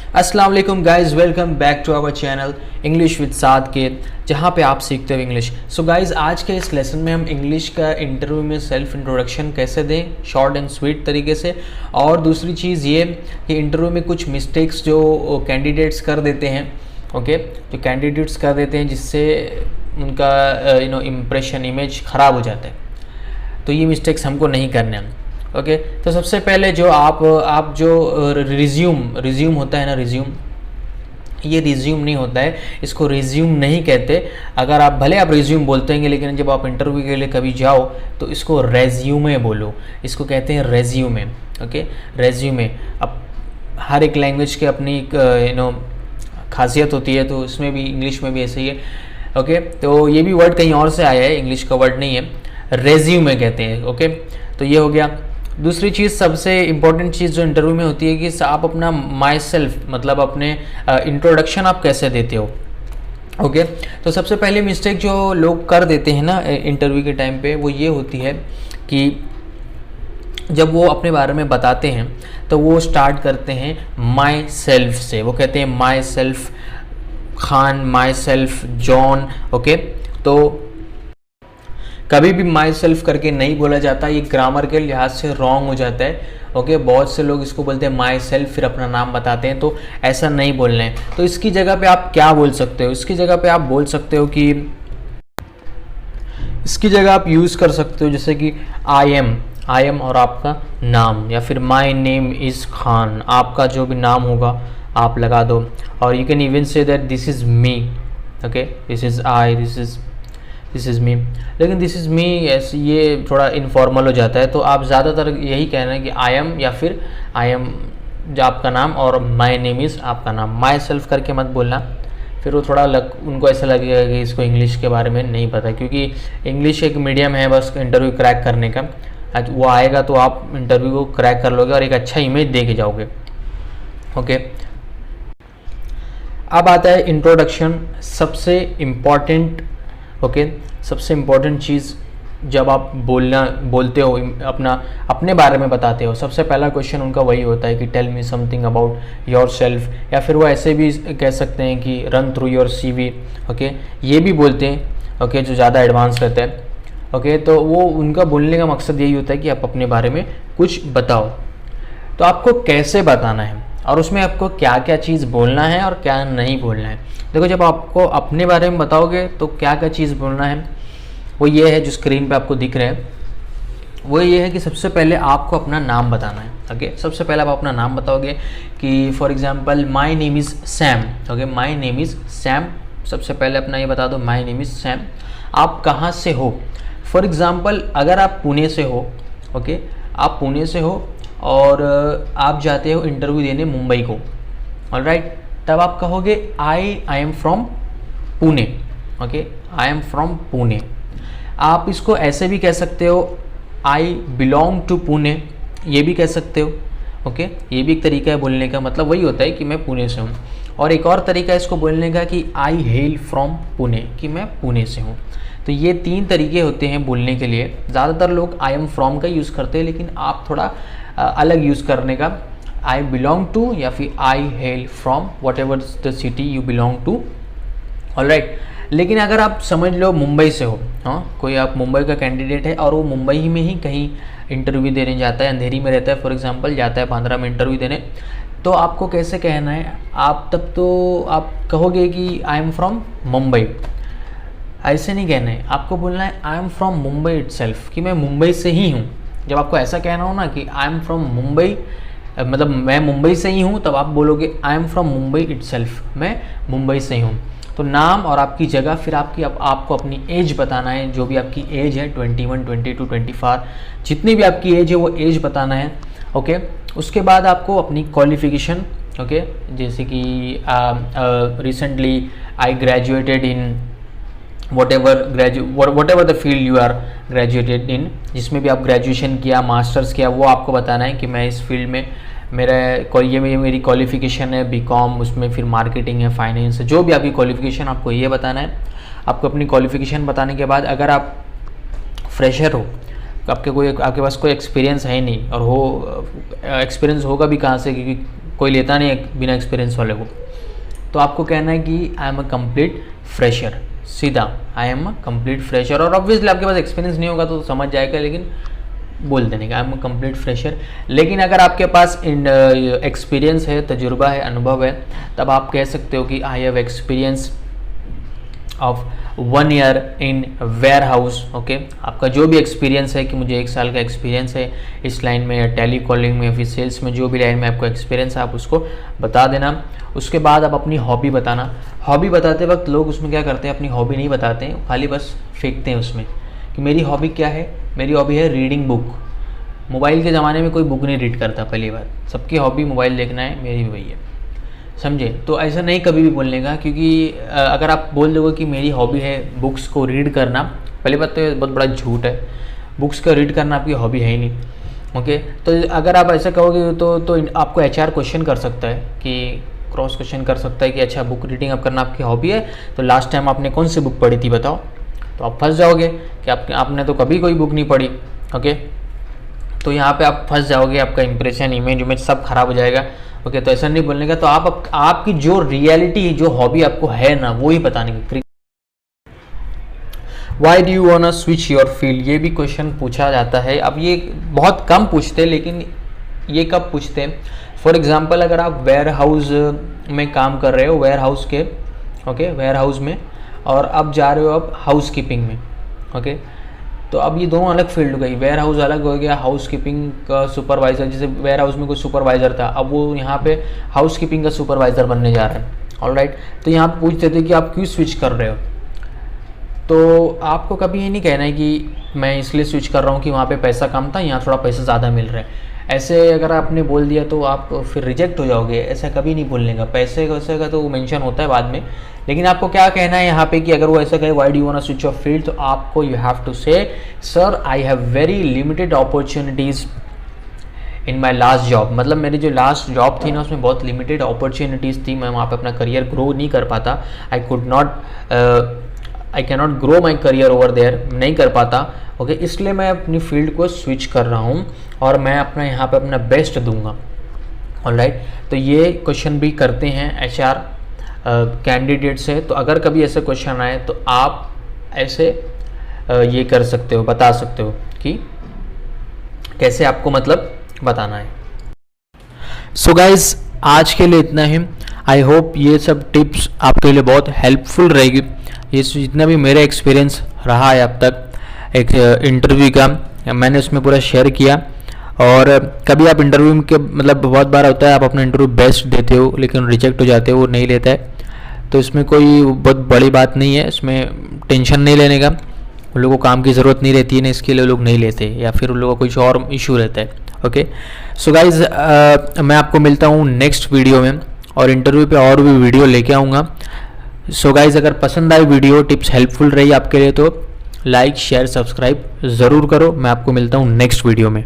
अस्सलाम वालेकुम guys, welcome back to our channel English with Saad K, जहाँ पे आप सीखते हो इंग्लिश। सो गाइज़, आज के इस लेसन में हम इंग्लिश का इंटरव्यू में सेल्फ इंट्रोडक्शन कैसे दें शॉर्ट एंड स्वीट तरीके से, और दूसरी चीज़ ये कि इंटरव्यू में कुछ मिस्टेक्स जो कैंडिडेट्स कर देते हैं, जो कैंडिडेट्स कर देते हैं जिससे उनका इम्प्रेशन इमेज ख़राब हो जाता है, तो ये मिस्टेक्स हमको नहीं करने हैं। तो सबसे पहले जो आप जो रिज्यूम होता है ना, ये रिज्यूम नहीं होता है, इसको रिज्यूम नहीं कहते। अगर आप भले आप रिज्यूम बोलते हैं, लेकिन जब आप इंटरव्यू के लिए कभी जाओ तो इसको रेज्यूमे बोलो, इसको कहते हैं रेज्यूमे। रेज्यूमे। अब हर एक लैंग्वेज के अपनी खासियत होती है, तो इसमें भी इंग्लिश में भी ऐसे ही है। तो ये भी वर्ड कहीं और से आया है, इंग्लिश का वर्ड नहीं है, रेज्यूमे कहते हैं। तो ये हो गया। दूसरी चीज़, सबसे इम्पॉर्टेंट चीज़ जो इंटरव्यू में होती है कि आप अपना माई सेल्फ, मतलब अपने इंट्रोडक्शन आप कैसे देते हो। तो सबसे पहले मिस्टेक जो लोग कर देते हैं ना इंटरव्यू के टाइम पे, वो ये होती है कि जब वो अपने बारे में बताते हैं तो वो स्टार्ट करते हैं माई सेल्फ से। वो कहते हैं my self Khan, my self John. तो कभी भी माई सेल्फ करके नहीं बोला जाता, ये ग्रामर के लिहाज से रॉन्ग हो जाता है। बहुत से लोग इसको बोलते हैं माई सेल्फ, फिर अपना नाम बताते हैं, तो ऐसा नहीं बोलना है। तो इसकी जगह पे आप क्या बोल सकते हो? इसकी जगह पे आप बोल सकते हो कि इसकी जगह आप यूज़ कर सकते हो जैसे कि आई एम और आपका नाम, या फिर माई नेम इज़ खान, आपका जो भी नाम होगा आप लगा दो। और you can even say that this is me, this is I, this is me. लेकिन दिस इज़ मी ये थोड़ा इनफॉर्मल हो जाता है, तो आप ज़्यादातर यही कहना है कि आई एम, या फिर आई एम जो आपका नाम, और माई नेम इज़ आपका नाम। माई सेल्फ करके मत बोलना, फिर वो थोड़ा उनको ऐसा लगेगा कि इसको इंग्लिश के बारे में नहीं पता, क्योंकि इंग्लिश एक मीडियम है बस इंटरव्यू क्रैक करने का। वो आएगा तो आप इंटरव्यू को क्रैक कर लोगे और एक अच्छा इमेज दे के जाओगे। अब आता है इंट्रोडक्शन, सबसे इम्पॉर्टेंट। सबसे इम्पॉर्टेंट चीज़ जब आप बोलते हो, अपने बारे में बताते हो, सबसे पहला क्वेश्चन उनका वही होता है कि tell me something about your self, या फिर वो ऐसे भी कह सकते हैं कि रन थ्रू योर CV। ये भी बोलते हैं, जो ज़्यादा एडवांस रहता है। तो वो उनका बोलने का मकसद यही होता है कि आप अपने बारे में कुछ बताओ। तो आपको कैसे बताना है और उसमें आपको क्या क्या चीज़ बोलना है और क्या नहीं बोलना है। देखो, जब आपको अपने बारे में बताओगे तो क्या क्या चीज़ बोलना है, वो ये है जो स्क्रीन पे आपको दिख रहे हैं। वो ये है कि सबसे पहले आपको अपना नाम बताना है। सबसे पहले आप अपना नाम बताओगे कि for example my name is Sam. My name is Sam, सबसे पहले अपना ये बता दो, माय नेम इज़ सैम। आप कहाँ से हो? फॉर एग्जांपल अगर आप पुणे से हो, आप पुणे से हो और आप जाते हो इंटरव्यू देने मुंबई को, ऑलराइट, तब आप कहोगे I am from Pune. I am from Pune. आप इसको ऐसे भी कह सकते हो, आई बिलोंग टू पुणे, ये भी कह सकते हो। ये भी एक तरीका है बोलने का, मतलब वही होता है कि मैं पुणे से हूँ। और एक और तरीका है इसको बोलने का कि आई हेल फ्रॉम पुणे, कि मैं पुणे से हूँ। तो ये 3 तरीके होते हैं बोलने के लिए। ज़्यादातर लोग आई एम फ्रॉम का यूज़ करते हैं, लेकिन आप थोड़ा अलग यूज़ करने का, आई बिलोंग टू या फिर I hail from whatever the city you belong to, alright. लेकिन अगर आप समझ लो मुंबई से हो, कोई आप मुंबई का कैंडिडेट है और वो मुंबई में ही कहीं इंटरव्यू देने जाता है, अंधेरी में रहता है फॉर एग्जांपल, जाता है बांद्रा में इंटरव्यू देने, तो आपको कैसे कहना है? आप तब तो आप कहोगे कि आई एम फ्रॉम मुंबई। ऐसे नहीं कहना है, आपको बोलना है I am from Mumbai itself, कि मैं मुंबई से ही हूँ। जब आपको ऐसा कहना हो ना कि आई एम फ्रॉम मुंबई, मतलब मैं मुंबई से ही हूँ, तब आप बोलोगे I am from Mumbai itself, मैं मुंबई से ही हूँ। तो नाम और आपकी जगह, फिर आपको अपनी एज बताना है, जो भी आपकी एज है 21, 22, 24, जितनी भी आपकी एज है वो एज बताना है। उसके बाद आपको अपनी क्वालिफिकेशन, जैसे कि recently I graduated in whatever the field you are graduated in, जिसमें भी आप ग्रेजुएशन किया, मास्टर्स किया, वो आपको बताना है कि मैं इस फील्ड में मेरी क्वालिफ़िकेशन है BCom, उसमें फिर मार्केटिंग है, फाइनेंस है, जो भी आपकी क्वालिफ़िकेशन आपको ये बताना है। आपको अपनी क्वालिफ़िकेशन बताने के बाद, अगर आप फ्रेशर हो, आपके पास कोई एक्सपीरियंस है नहीं, और एक्सपीरियंस होगा भी कहाँ से, क्योंकि कोई लेता नहीं है बिना एक्सपीरियंस वाले को। तो आपको कहना है कि I am a complete fresher, सीधा I am a complete fresher. और ऑब्वियसली आपके पास एक्सपीरियंस नहीं होगा तो समझ जाएगा, लेकिन बोल देने का आई एम अ कंप्लीट फ्रेशर। लेकिन अगर आपके पास एक्सपीरियंस है, तजुर्बा है, अनुभव है, तब आप कह सकते हो कि I have experience of 1 year in warehouse. Okay, आपका जो भी एक्सपीरियंस है कि मुझे 1 साल का एक्सपीरियंस है इस लाइन में, या टेली कॉलिंग में, या फिर सेल्स में, जो भी लाइन में आपको एक्सपीरियंस है आप उसको बता देना। उसके बाद आप अपनी हॉबी बताना। हॉबी बताते वक्त लोग उसमें क्या करते हैं, अपनी हॉबी नहीं बताते हैं, खाली बस फेंकते हैं उसमें कि मेरी हॉबी क्या है। मेरी हॉबी है रीडिंग बुक। मोबाइल के ज़माने में कोई बुक नहीं रीड करता, पहली बात, सबकी हॉबी मोबाइल देखना है, मेरी भी वही है, समझे। तो ऐसा नहीं कभी भी बोलने का, क्योंकि अगर आप बोल दोगे कि मेरी हॉबी है बुक्स को रीड करना, पहली बात तो ये बहुत बड़ा झूठ है। बुक्स को रीड करना आपकी हॉबी है ही नहीं। ओके, तो अगर आप ऐसा कहोगे तो आपको HR क्वेश्चन कर सकता है, कि क्रॉस क्वेश्चन कर सकता है कि अच्छा बुक रीडिंग आप करना आपकी हॉबी है, तो लास्ट टाइम आपने कौन सी बुक पढ़ी थी बताओ। तो आप फंस जाओगे कि आपने तो कभी कोई बुक नहीं पढ़ी। ओके, तो यहाँ पे आप फंस जाओगे, आपका इंप्रेशन, इमेज सब खराब हो जाएगा। ओके, तो ऐसा नहीं बोलने का। तो आपकी जो रियलिटी, जो हॉबी आपको है ना, वो ही बताने की। Why do you want switch your field, ये भी क्वेश्चन पूछा जाता है। अब ये बहुत कम पूछते हैं, लेकिन ये कब पूछते हैं, फॉर एग्जाम्पल अगर आप वेयर हाउस में काम कर रहे हो, वेयर हाउस के, ओके, वेयर हाउस में, और अब जा रहे हो अब हाउस कीपिंग में। ओके, तो अब ये दोनों अलग फील्ड हो गई। वेयर हाउस अलग हो गया, हाउस कीपिंग का सुपरवाइज़र, जैसे वेयर हाउस में कोई सुपरवाइज़र था, अब वो यहाँ पे हाउस कीपिंग का सुपरवाइज़र बनने जा रहा है। ऑलराइट, तो यहाँ पे पूछते थे कि आप क्यों स्विच कर रहे हो। तो आपको कभी ये नहीं कहना है कि मैं इसलिए स्विच कर रहा हूँ कि वहाँ पे पैसा कम था, यहाँ थोड़ा पैसा ज़्यादा मिल रहा है। ऐसे अगर आपने बोल दिया तो आप फिर रिजेक्ट हो जाओगे, ऐसा कभी नहीं बोलने का। पैसे का तो मेंशन होता है बाद में, लेकिन आपको क्या कहना है यहाँ पे कि अगर वो ऐसा कहे why do you want to switch your field, तो आपको you have to say sir I have very limited opportunities in my last job. मतलब मेरी जो लास्ट जॉब थी ना, उसमें बहुत लिमिटेड अपॉर्चुनिटीज़ थी, मैं वहाँ पे अपना करियर ग्रो नहीं कर पाता। I can not grow my career over there, नहीं कर पाता। ओके, इसलिए मैं अपनी फील्ड को स्विच कर रहा हूँ और मैं अपना यहाँ पे अपना बेस्ट दूंगा। ऑलराइट, तो ये क्वेश्चन भी करते हैं HR कैंडिडेट से। तो अगर कभी ऐसे क्वेश्चन आए तो आप ऐसे ये कर सकते हो, बता सकते हो कि कैसे आपको मतलब बताना है। सो गाइज, आज के लिए इतना ही। आई होप ये सब टिप्स आपके लिए बहुत हेल्पफुल रहेगी। ये जितना भी मेरा एक्सपीरियंस रहा है अब तक एक इंटरव्यू का, मैंने उसमें पूरा शेयर किया। और कभी आप इंटरव्यू के मतलब बहुत बार होता है आप अपना इंटरव्यू बेस्ट देते हो लेकिन रिजेक्ट हो जाते हो, वो नहीं लेता है। तो इसमें कोई बहुत बड़ी बात नहीं है, इसमें टेंशन नहीं लेने का। उन लोगों को काम की ज़रूरत नहीं रहती है ना, इसके लिए लोग नहीं लेते, या फिर उन लोगों को कुछ और इशू रहता है। ओके, सो गाइज, मैं आपको मिलता हूँ नेक्स्ट वीडियो में, और इंटरव्यू पे और भी वीडियो लेके आऊँगा। सो गाइज, अगर पसंद आई वीडियो, टिप्स हेल्पफुल रही आपके लिए, तो लाइक, शेयर, सब्सक्राइब ज़रूर करो। मैं आपको मिलता हूँ नेक्स्ट वीडियो में।